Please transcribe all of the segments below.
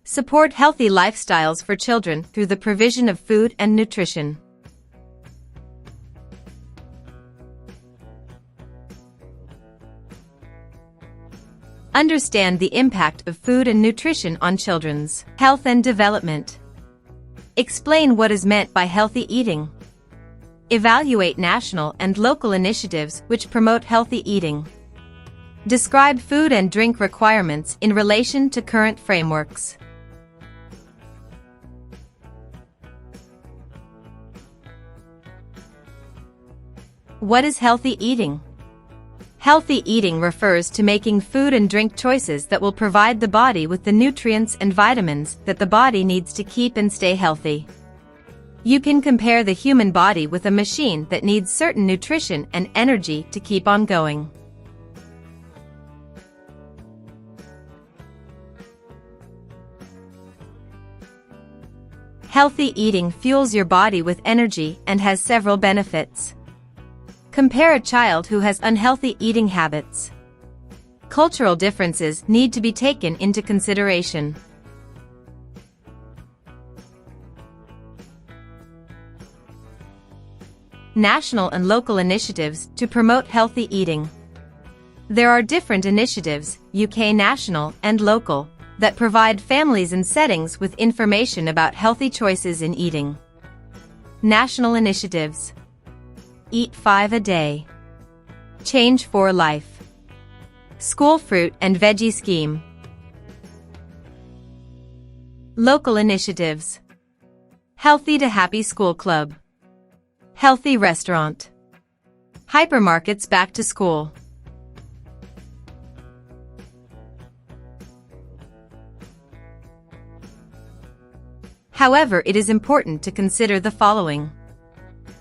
Support healthy lifestyles for children through the provision of food and nutrition. Understand the impact of food and nutrition on children's health and development. Explain what is meant by healthy eating. Evaluate national and local initiatives which promote healthy eating. Describe food and drink requirements in relation to current frameworks. What is healthy eating? Healthy eating refers to making food and drink choices that will provide the body with the nutrients and vitamins that the body needs to keep and stay healthy. You can compare the human body with a machine that needs certain nutrition and energy to keep on going. Healthy eating fuels your body with energy and has several benefits. Compare a child who has unhealthy eating habits. Cultural differences need to be taken into consideration. National and local initiatives to promote healthy eating. There are different initiatives, UK national and local, that provide families and settings with information about healthy choices in eating. National initiatives. Eat 5 a day. Change for life. School fruit and veggie scheme. Local initiatives. Healthy to Happy School Club. Healthy restaurant. Hypermarkets back to school. However, it is important to consider the following.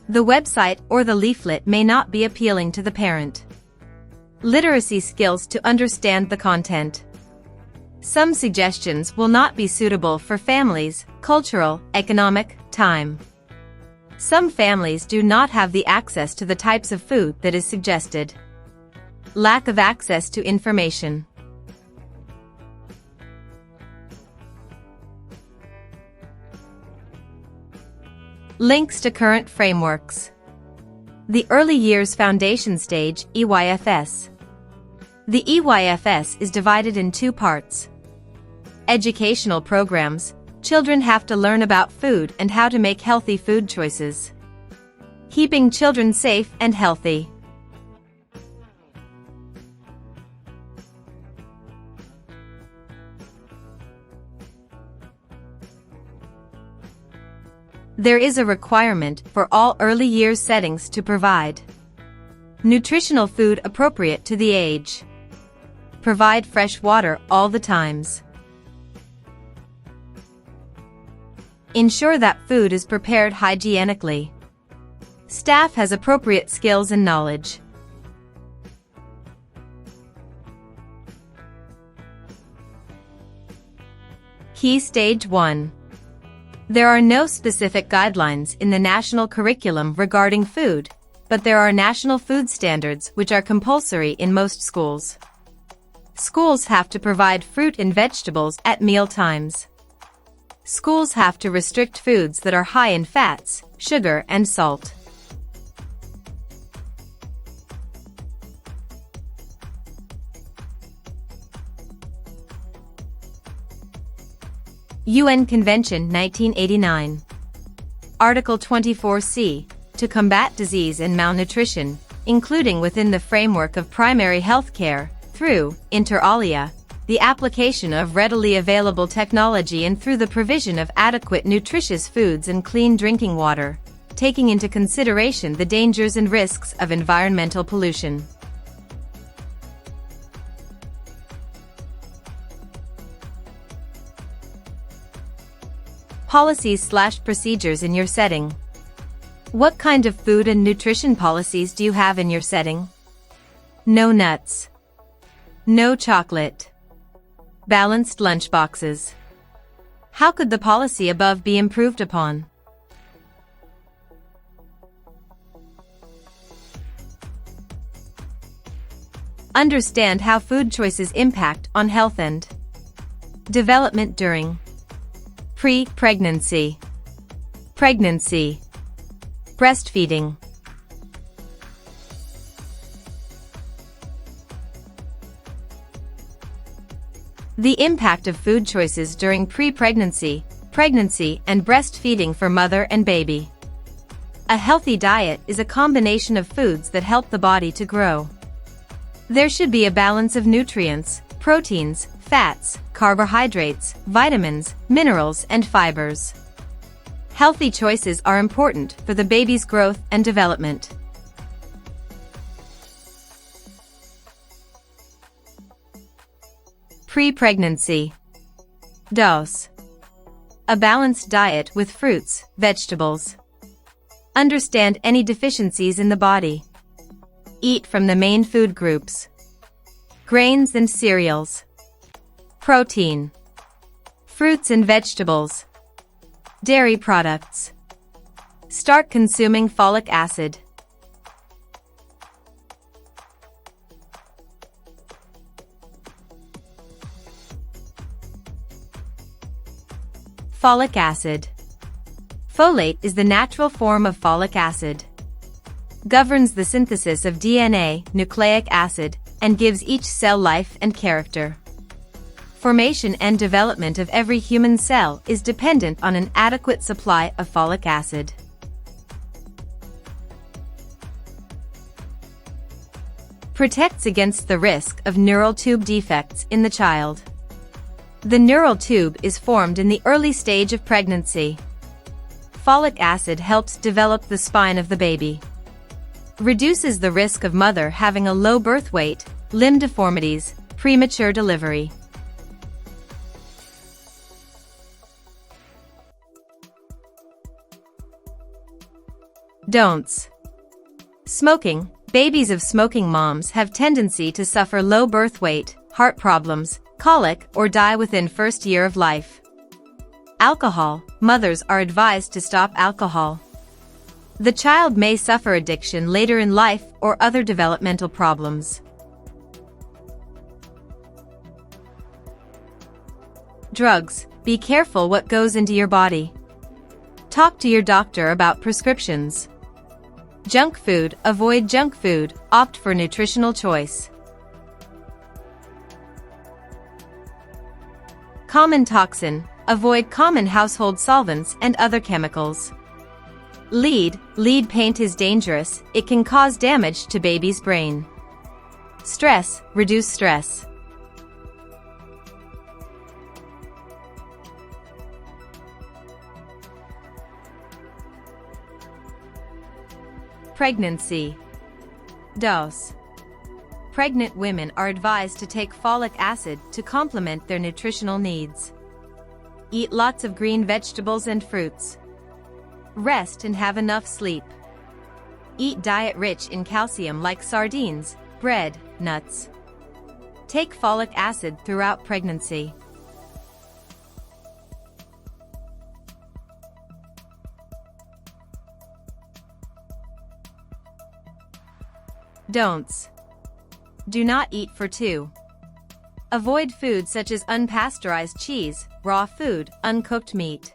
The website or the leaflet may not be appealing to the parent. Literacy skills to understand the content. Some suggestions will not be suitable for families, cultural, economic, time. Some families do not have the access to the types of food that is suggested. Lack of access to information. Links to current frameworks. The Early Years Foundation Stage, EYFS. The EYFS is divided in 2 parts. Educational programs. Children have to learn about food and how to make healthy food choices. Keeping children safe and healthy. There is a requirement for all early years settings to provide nutritional food appropriate to the age. Provide fresh water all the times. Ensure that food is prepared hygienically. Staff has appropriate skills and knowledge. Key Stage 1. There are no specific guidelines in the national curriculum regarding food, but there are national food standards which are compulsory in most schools. Schools have to provide fruit and vegetables at meal times. Schools have to restrict foods that are high in fats, sugar, and salt. UN Convention 1989. Article 24C. To combat disease and malnutrition, including within the framework of primary health care, through, inter alia, the application of readily available technology and through the provision of adequate nutritious foods and clean drinking water, taking into consideration the dangers and risks of environmental pollution. Policies/procedures in your setting. What kind of food and nutrition policies do you have in your setting? No nuts. No chocolate. Balanced lunchboxes. How could the policy above be improved upon? Understand how food choices impact on health and development during Pre-pregnancy, pregnancy, breastfeeding. The impact of food choices during pre-pregnancy, pregnancy, and breastfeeding for mother and baby. A healthy diet is a combination of foods that help the body to grow. There should be a balance of nutrients, proteins, fats, carbohydrates, vitamins, minerals, and fibers. Healthy choices are important for the baby's growth and development. Pre-pregnancy dose. A balanced diet with fruits, vegetables. Understand any deficiencies in the body. Eat from the main food groups. Grains and cereals. Protein. Fruits and vegetables. Dairy products. Start consuming folic acid. Folic acid. Folate is the natural form of folic acid. Governs the synthesis of DNA, nucleic acid, and gives each cell life and character. Formation and development of every human cell is dependent on an adequate supply of folic acid. Protects against the risk of neural tube defects in the child. The neural tube is formed in the early stage of pregnancy. Folic acid helps develop the spine of the baby. Reduces the risk of mother having a low birth weight, limb deformities, premature delivery. Don'ts. Smoking. Babies of smoking moms have tendency to suffer low birth weight, heart problems, colic, or die within first year of life. Alcohol. Mothers are advised to stop alcohol. The child may suffer addiction later in life or other developmental problems. Drugs. Be careful what goes into your body. Talk to your doctor about prescriptions. Junk food. Avoid junk food. Opt for nutritional choice. Common toxin. Avoid common household solvents and other chemicals. Lead. Lead paint is dangerous. It can cause damage to baby's brain. Stress. Reduce stress. Pregnancy dose. Pregnant women are advised to take folic acid to complement their nutritional needs. Eat lots of green vegetables and fruits. Rest and have enough sleep. Eat diet rich in calcium like sardines, bread, nuts. Take folic acid throughout pregnancy. Don'ts. Do not eat for two. Avoid foods such as unpasteurized cheese, raw food, uncooked meat.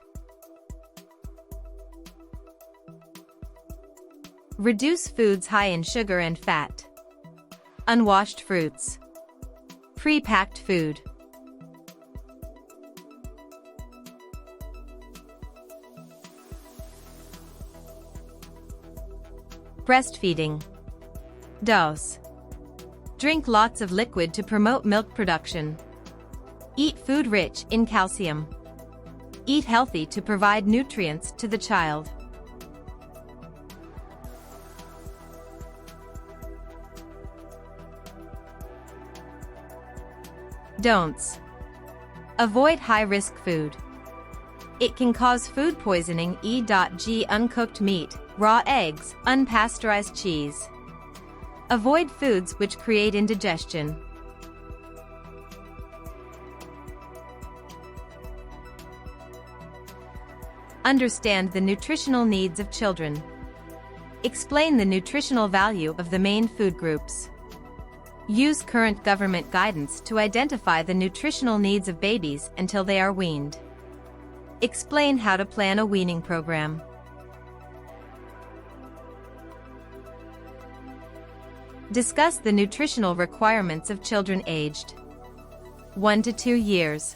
Reduce foods high in sugar and fat. Unwashed fruits. Pre-packed food. Breastfeeding dose. Drink lots of liquid to promote milk production. Eat food rich in calcium. Eat healthy to provide nutrients to the child. Don'ts. Avoid high-risk food. It can cause food poisoning, e.g. uncooked meat, raw eggs, unpasteurized cheese. Avoid foods which create indigestion. Understand the nutritional needs of children. Explain the nutritional value of the main food groups. Use current government guidance to identify the nutritional needs of babies until they are weaned. Explain how to plan a weaning program. Discuss the nutritional requirements of children aged 1 to 2 years,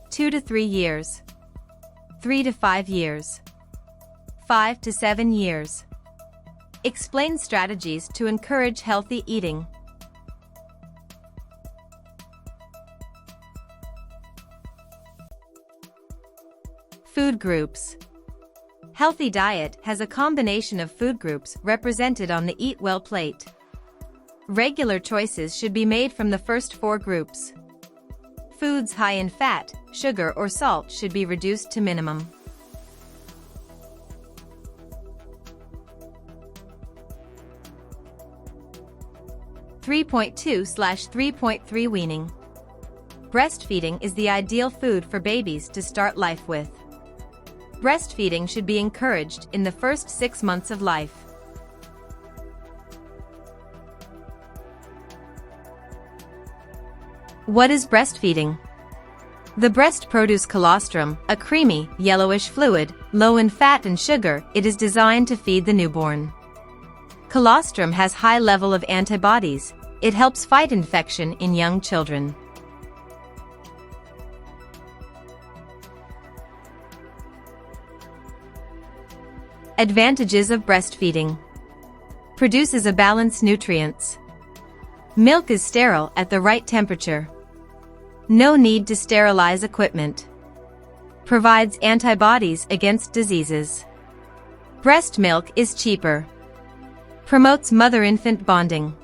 2 to 3 years, 3 to 5 years, 5 to 7 years. Explain strategies to encourage healthy eating. Food groups. Healthy diet has a combination of food groups represented on the Eat Well plate. Regular choices should be made from the first 4 groups. Foods high in fat, sugar or salt should be reduced to minimum. (3.2/3.3) Weaning. Breastfeeding is the ideal food for babies to start life with. Breastfeeding should be encouraged in the first 6 months of life. What is breastfeeding? The breast produces colostrum, a creamy, yellowish fluid, low in fat and sugar. It is designed to feed the newborn. Colostrum has high level of antibodies. It helps fight infection in young children. Advantages of breastfeeding. Produces a balanced nutrients. Milk is sterile at the right temperature. No need to sterilize equipment. Provides antibodies against diseases. Breast milk is cheaper. Promotes mother-infant bonding.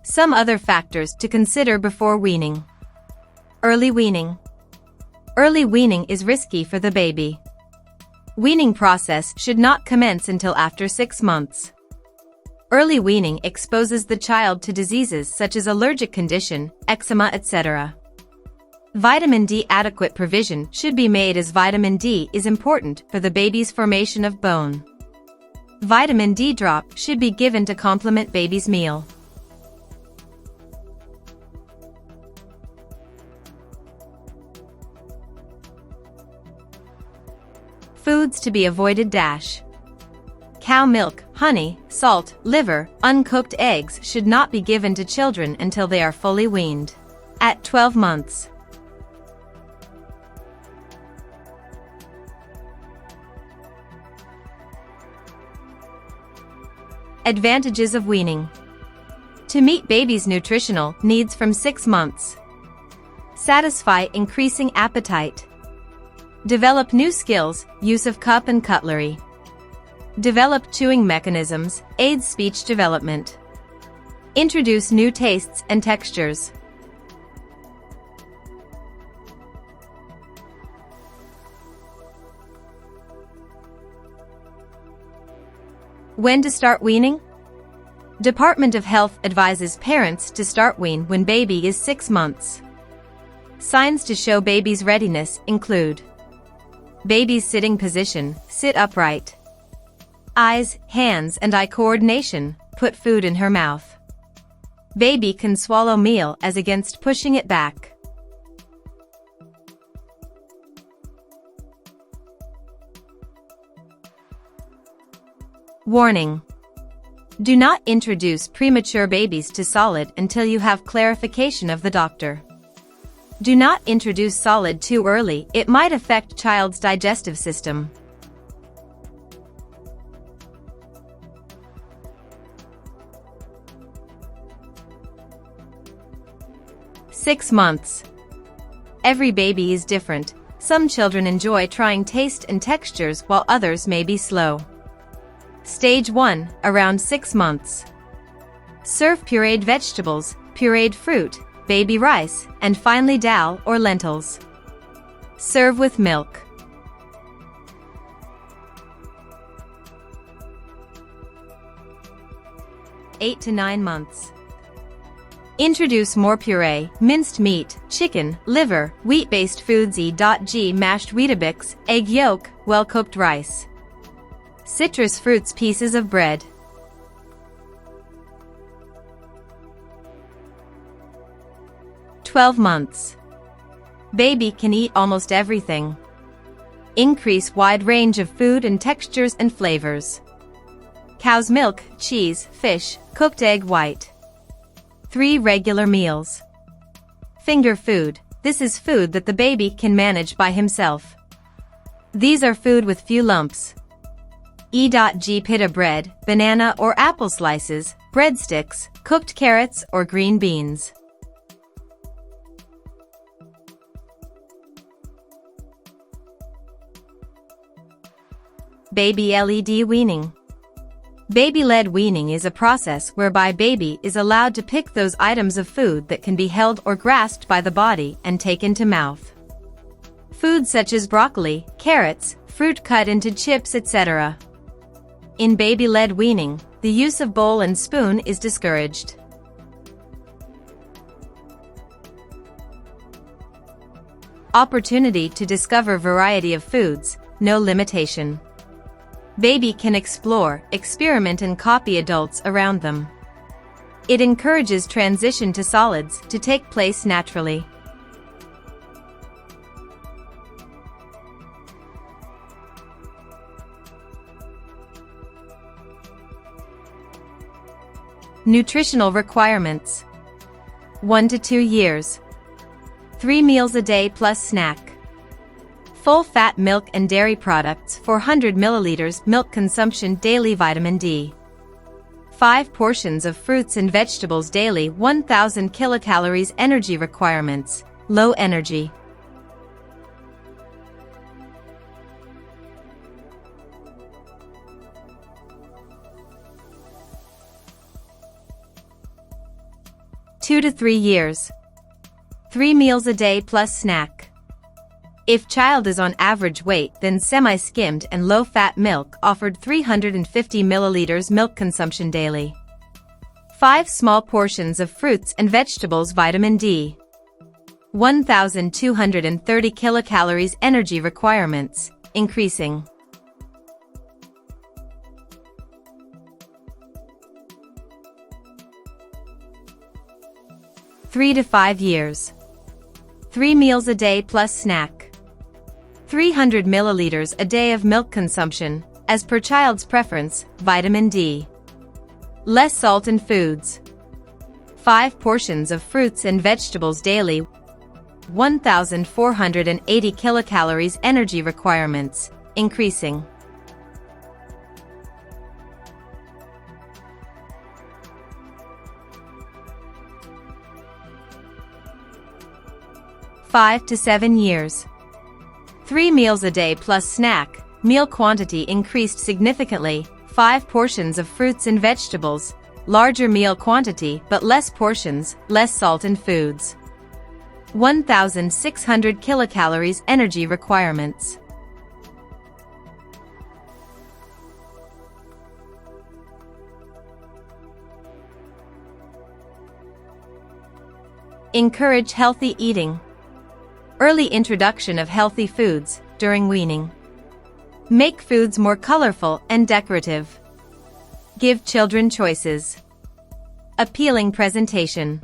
Some other factors to consider before weaning. Early weaning. Early weaning is risky for the baby. Weaning process should not commence until after 6 months. Early weaning exposes the child to diseases such as allergic condition, eczema, etc. Vitamin D. Adequate provision should be made as vitamin D is important for the baby's formation of bone. Vitamin D drop should be given to complement baby's meal. Foods to be avoided. Cow milk, honey, salt, liver, uncooked eggs should not be given to children until they are fully weaned. At 12 months. Advantages of weaning. To meet baby's nutritional needs from 6 months. Satisfy increasing appetite. Develop new skills, use of cup and cutlery. Develop chewing mechanisms, aids speech development. Introduce new tastes and textures. When to start weaning? Department of Health advises parents to start wean when baby is 6 months. Signs to show baby's readiness include baby's sitting position, sit upright. Eyes, hands and eye coordination, put food in her mouth. Baby can swallow meal as against pushing it back. Warning. Do not introduce premature babies to solid until you have clarification of the doctor. Do not introduce solid too early, it might affect child's digestive system. (6 months). Every baby is different. Some children enjoy trying taste and textures while others may be slow. Stage 1, around 6 months. Serve pureed vegetables, pureed fruit, baby rice, and finely dal or lentils. Serve with milk. (8 to 9 months). Introduce more puree, minced meat, chicken, liver, wheat-based foods e.g. mashed Weetabix, egg yolk, well-cooked rice. Citrus fruits, pieces of bread. 12 months. Baby can eat almost everything. Increase wide range of food and textures and flavors. Cow's milk, cheese, fish, cooked egg white. 3 regular meals. Finger food. This is food that the baby can manage by himself. These are food with few lumps. E.G. pita bread, banana or apple slices, breadsticks, cooked carrots or green beans. Baby-led weaning. Baby-led weaning is a process whereby baby is allowed to pick those items of food that can be held or grasped by the body and taken to mouth. Foods such as broccoli, carrots, fruit cut into chips, etc. In baby-led weaning, the use of bowl and spoon is discouraged. Opportunity to discover variety of foods, no limitation. Baby can explore, experiment and copy adults around them. It encourages transition to solids to take place naturally. Nutritional requirements. 1 to 2 years. 3 meals a day plus snack. Full-fat milk and dairy products 400 milliliters milk consumption daily. Vitamin D. 5 portions of fruits and vegetables daily. 1000 kilocalories. Energy requirements. Low energy. Two to 3 years. 3 meals a day plus snack. If child is on average weight, then semi-skimmed and low-fat milk offered 350 milliliters milk consumption daily. 5 small portions of fruits and vegetables. Vitamin D. 1230 kilocalories. Energy requirements, increasing. Three to 5 years. 3 meals a day plus snack. 300 milliliters a day of milk consumption, as per child's preference. Vitamin D. Less salt in foods. 5 portions of fruits and vegetables daily. 1480 kilocalories. Energy requirements, increasing. Five to 7 years. 3 meals a day plus snack, meal quantity increased significantly. 5 portions of fruits and vegetables, larger meal quantity but less portions, less salt in foods. 1600 kilocalories. Energy requirements. Encourage healthy eating. Early introduction of healthy foods during weaning. Make foods more colorful and decorative. Give children choices. Appealing presentation.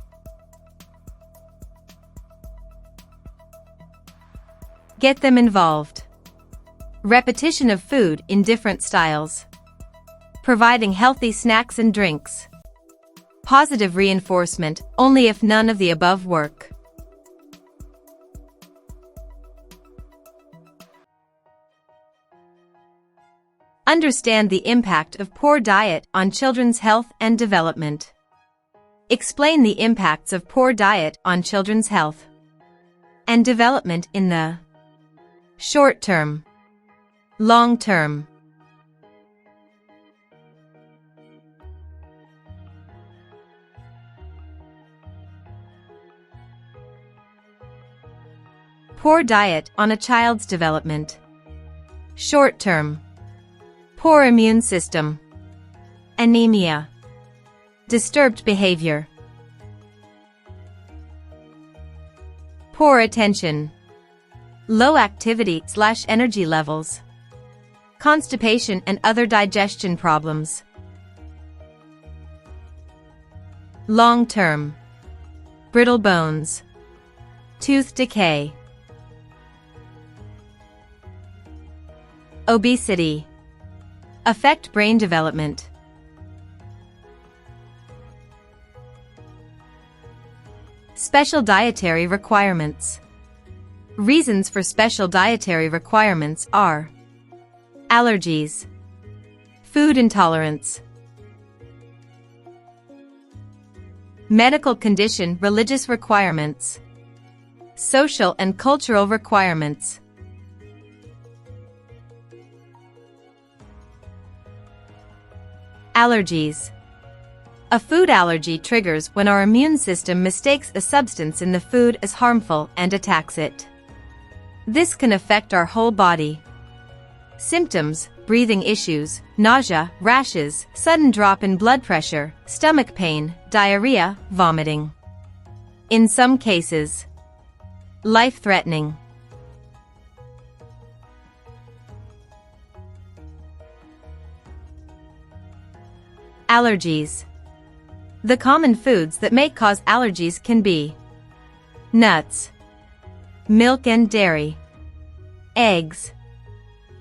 Get them involved. Repetition of food in different styles. Providing healthy snacks and drinks. Positive reinforcement only if none of the above work. Understand the impact of poor diet on children's health and development. Explain the impacts of poor diet on children's health and development in the short term, long term. Poor diet on a child's development. Short term. Poor immune system. Anemia. Disturbed behavior. Poor attention. Low activity/energy levels. Constipation and other digestion problems. Long term. Brittle bones. Tooth decay. Obesity. Affect brain development. Special dietary requirements. Reasons for special dietary requirements are allergies, food intolerance, medical condition, religious requirements, social and cultural requirements. Allergies. A food allergy triggers when our immune system mistakes a substance in the food as harmful and attacks it. This can affect our whole body. Symptoms: breathing issues, nausea, rashes, sudden drop in blood pressure, stomach pain, diarrhea, vomiting. In some cases, life-threatening. Allergies. The common foods that may cause allergies can be nuts, milk and dairy, eggs,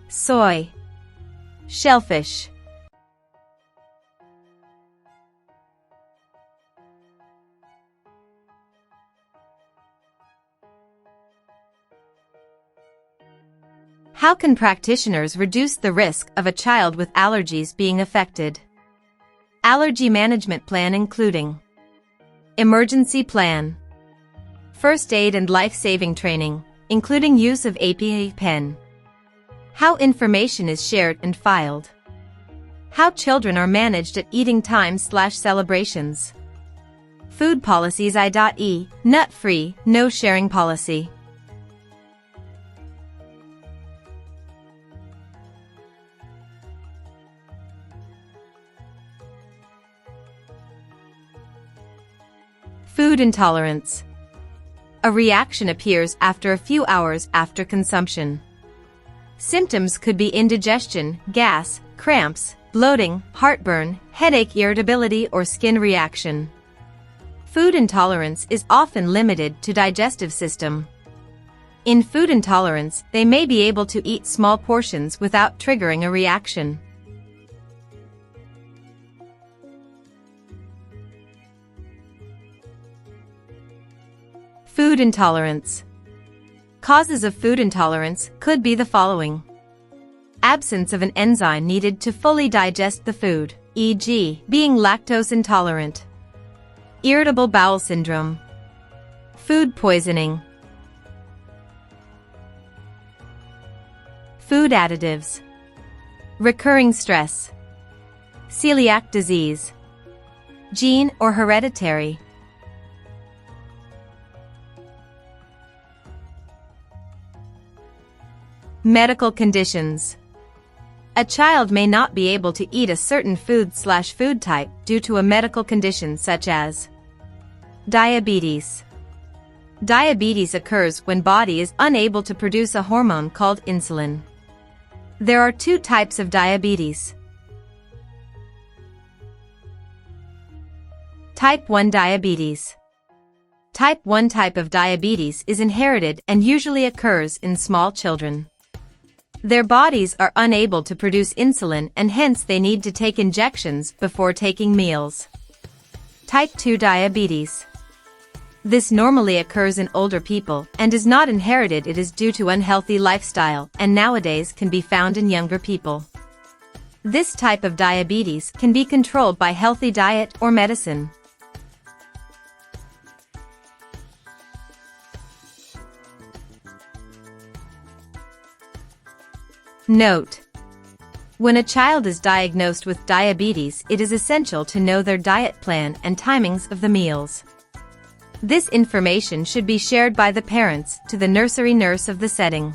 soy, shellfish. How can practitioners reduce the risk of a child with allergies being affected? Allergy management plan including emergency plan, first aid and life-saving training, including use of EpiPen. How information is shared and filed. How children are managed at eating times/celebrations. Food policies I.E. Nut-free, no sharing policy. Food intolerance. A reaction appears after a few hours after consumption. Symptoms could be indigestion, gas, cramps, bloating, heartburn, headache, irritability, or skin reaction. Food intolerance is often limited to digestive system. In food intolerance, they may be able to eat small portions without triggering a reaction. Food intolerance. Causes of food intolerance could be the following: absence of an enzyme needed to fully digest the food, e.g., being lactose intolerant, irritable bowel syndrome, food poisoning, food additives, recurring stress, celiac disease, gene or hereditary. Medical conditions. A child may not be able to eat a certain food/food type due to a medical condition such as diabetes. Diabetes occurs when body is unable to produce a hormone called insulin. There are two types of diabetes. Type 1 diabetes. Type 1 type of diabetes is inherited and usually occurs in small children. Their bodies are unable to produce insulin and hence they need to take injections before taking meals. Type 2 diabetes. This normally occurs in older people and is not inherited. It is due to unhealthy lifestyle and nowadays can be found in younger people. This type of diabetes can be controlled by healthy diet or medicine. Note: when a child is diagnosed with diabetes, it is essential to know their diet plan and timings of the meals. This information should be shared by the parents to the nursery nurse of the setting.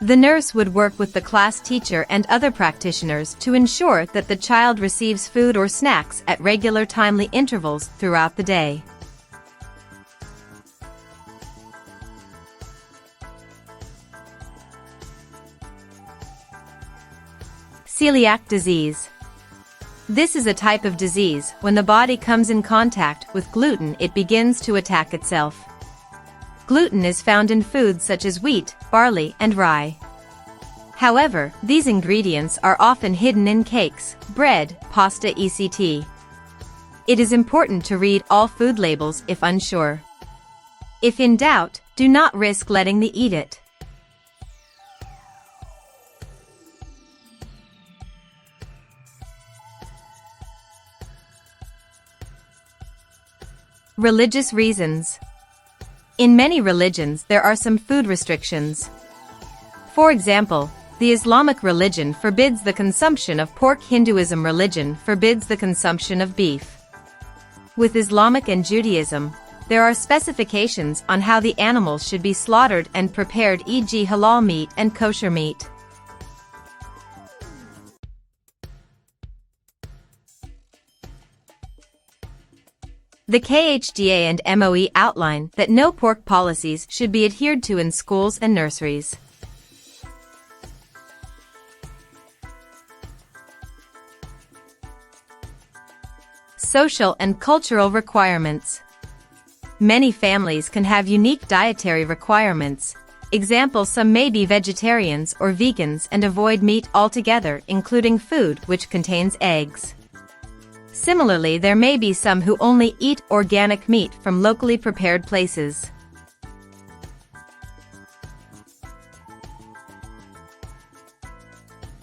The nurse would work with the class teacher and other practitioners to ensure that the child receives food or snacks at regular timely intervals throughout the day. Celiac disease. This is a type of disease when the body comes in contact with gluten, it begins to attack itself. Gluten is found in foods such as wheat, barley, and rye. However, these ingredients are often hidden in cakes, bread, pasta, etc. It is important to read all food labels if unsure. If in doubt, do not risk letting them eat it. Religious reasons. In many religions there are some food restrictions. For example, the Islamic religion forbids the consumption of pork. Hinduism religion forbids the consumption of beef. With Islamic and Judaism, there are specifications on how the animals should be slaughtered and prepared, e.g. halal meat and kosher meat. The KHDA and MOE outline that no pork policies should be adhered to in schools and nurseries. Social and cultural requirements. Many families can have unique dietary requirements. Example: some may be vegetarians or vegans and avoid meat altogether, including food which contains eggs. Similarly, there may be some who only eat organic meat from locally prepared places.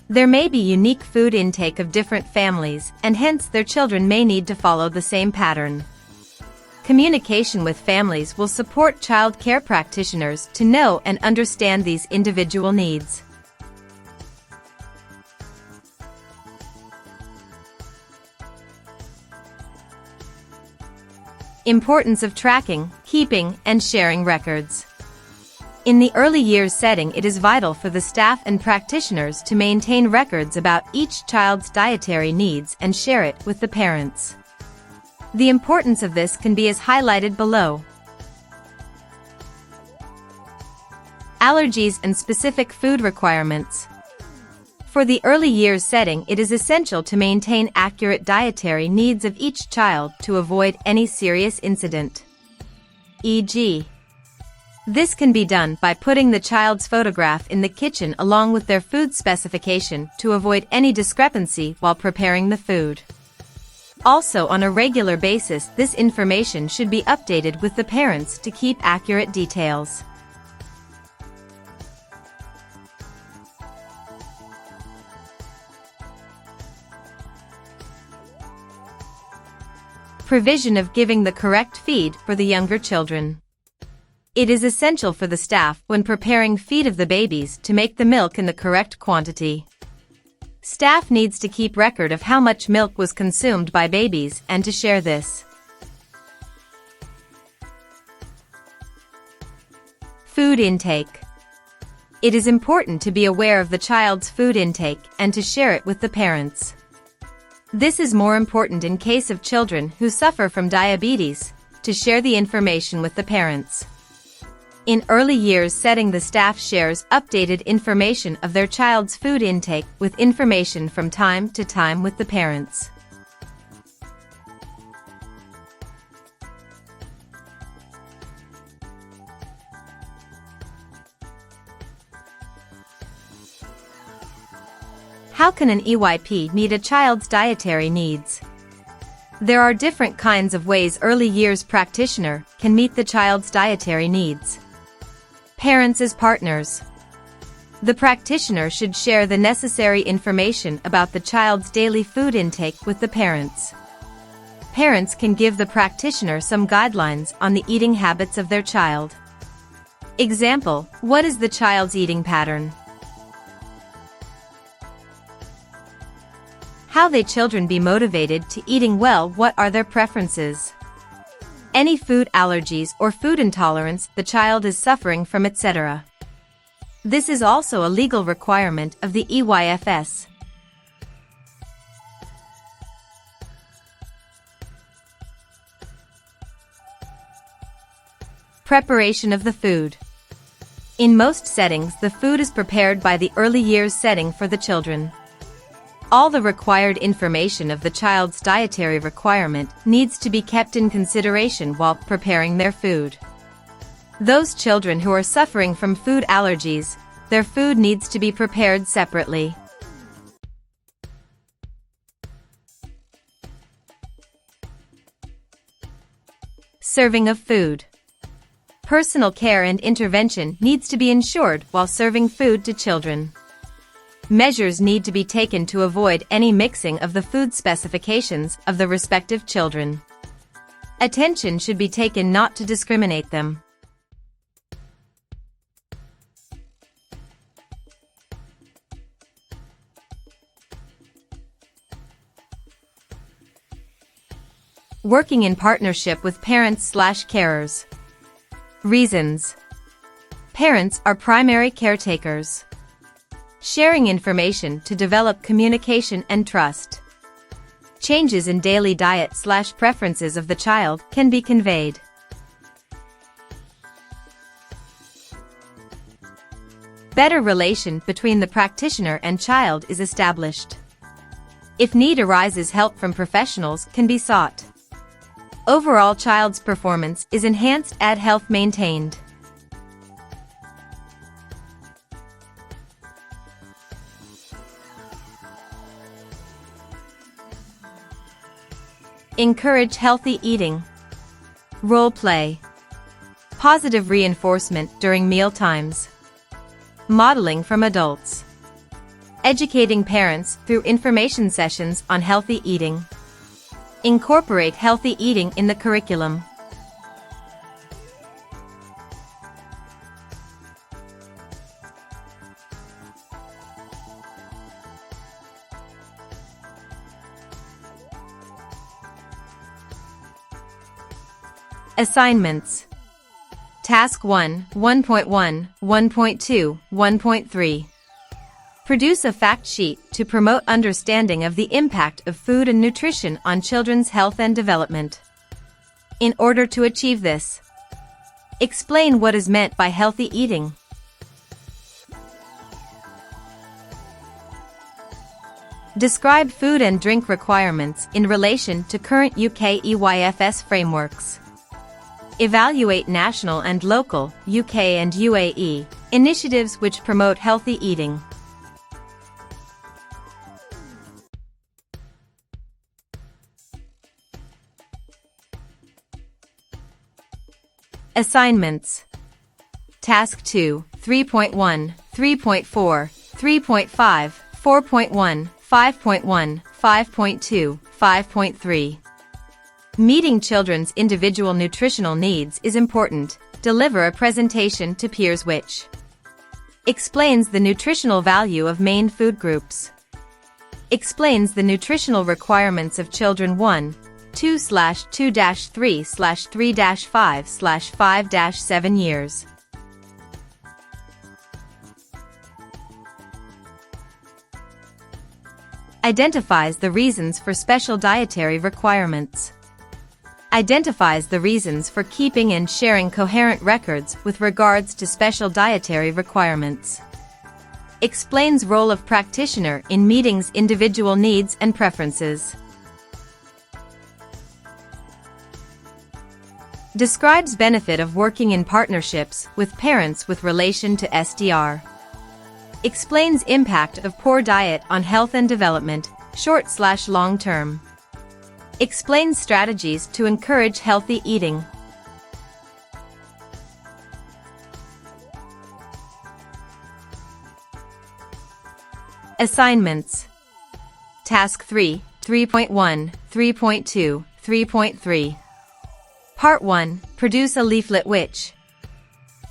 There may be unique food intake of different families, and hence their children may need to follow the same pattern. Communication with families will support child care practitioners to know and understand these individual needs. Importance of tracking, keeping, and sharing records. In the early years setting, it is vital for the staff and practitioners to maintain records about each child's dietary needs and share it with the parents. The importance of this can be as highlighted below. Allergies and specific food requirements. For the early years setting, it is essential to maintain accurate dietary needs of each child to avoid any serious incident. E.g., this can be done by putting the child's photograph in the kitchen along with their food specification to avoid any discrepancy while preparing the food. Also, on a regular basis, this information should be updated with the parents to keep accurate details. Provision of giving the correct feed for the younger children. It is essential for the staff when preparing feed of the babies to make the milk in the correct quantity. Staff needs to keep record of how much milk was consumed by babies and to share this. Food intake. It is important to be aware of the child's food intake and to share it with the parents. This is more important in case of children who suffer from diabetes, to share the information with the parents. In early years setting, the staff shares updated information of their child's food intake with information from time to time with the parents. How can an EYP meet a child's dietary needs? There are different kinds of ways early years practitioner can meet the child's dietary needs. Parents as partners. The practitioner should share the necessary information about the child's daily food intake with the parents. Parents can give the practitioner some guidelines on the eating habits of their child. Example: what is the child's eating pattern? How they children be motivated to eating well? What are their preferences? Any food allergies or food intolerance the child is suffering from, etc. This is also a legal requirement of the EYFS. Preparation of the food. In most settings, the food is prepared by the early years setting for the children. All the required information of the child's dietary requirement needs to be kept in consideration while preparing their food. Those children who are suffering from food allergies, their food needs to be prepared separately. Serving of food. Personal care and intervention needs to be ensured while serving food to children. Measures need to be taken to avoid any mixing of the food specifications of the respective children. Attention should be taken not to discriminate them. Working in partnership with parents/carers. Reasons. Parents are primary caretakers. Sharing information to develop communication and trust. Changes in daily diet/preferences of the child can be conveyed. Better relation between the practitioner and child is established. If need arises, help from professionals can be sought. Overall child's performance is enhanced and health maintained. Encourage healthy eating. Role play. Positive reinforcement during meal times. Modeling from adults. Educating parents through information sessions on healthy eating. Incorporate healthy eating in the curriculum. Assignments. Task 1, 1.1, 1.2, 1.3. Produce a fact sheet to promote understanding of the impact of food and nutrition on children's health and development. In order to achieve this, explain what is meant by healthy eating. Describe food and drink requirements in relation to current UK EYFS frameworks. Evaluate national and local, UK and UAE, initiatives which promote healthy eating. Assignments. Task 2, 3.1, 3.4, 3.5, 4.1, 5.1, 5.2, 5.3. Meeting children's individual nutritional needs is important. Deliver a presentation to peers which explains the nutritional value of main food groups. Explains the nutritional requirements of children 1, 2/2-3/3-5/5-7 years. Identifies the reasons for special dietary requirements. Identifies the reasons for keeping and sharing coherent records with regards to special dietary requirements. Explains role of practitioner in meeting individual needs and preferences. Describes benefit of working in partnerships with parents with relation to SDR. Explains impact of poor diet on health and development, short/long term. Explains strategies to encourage healthy eating. Assignments. Task 3, 3.1, 3.2, 3.3. Part 1. Produce a leaflet which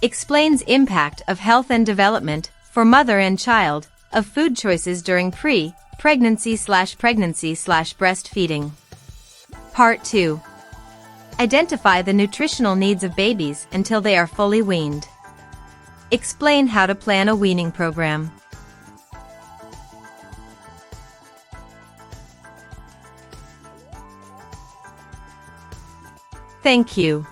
explains impact of health and development for mother and child of food choices during pre-pregnancy/breastfeeding. Part 2. Identify the nutritional needs of babies until they are fully weaned. Explain how to plan a weaning program. Thank you.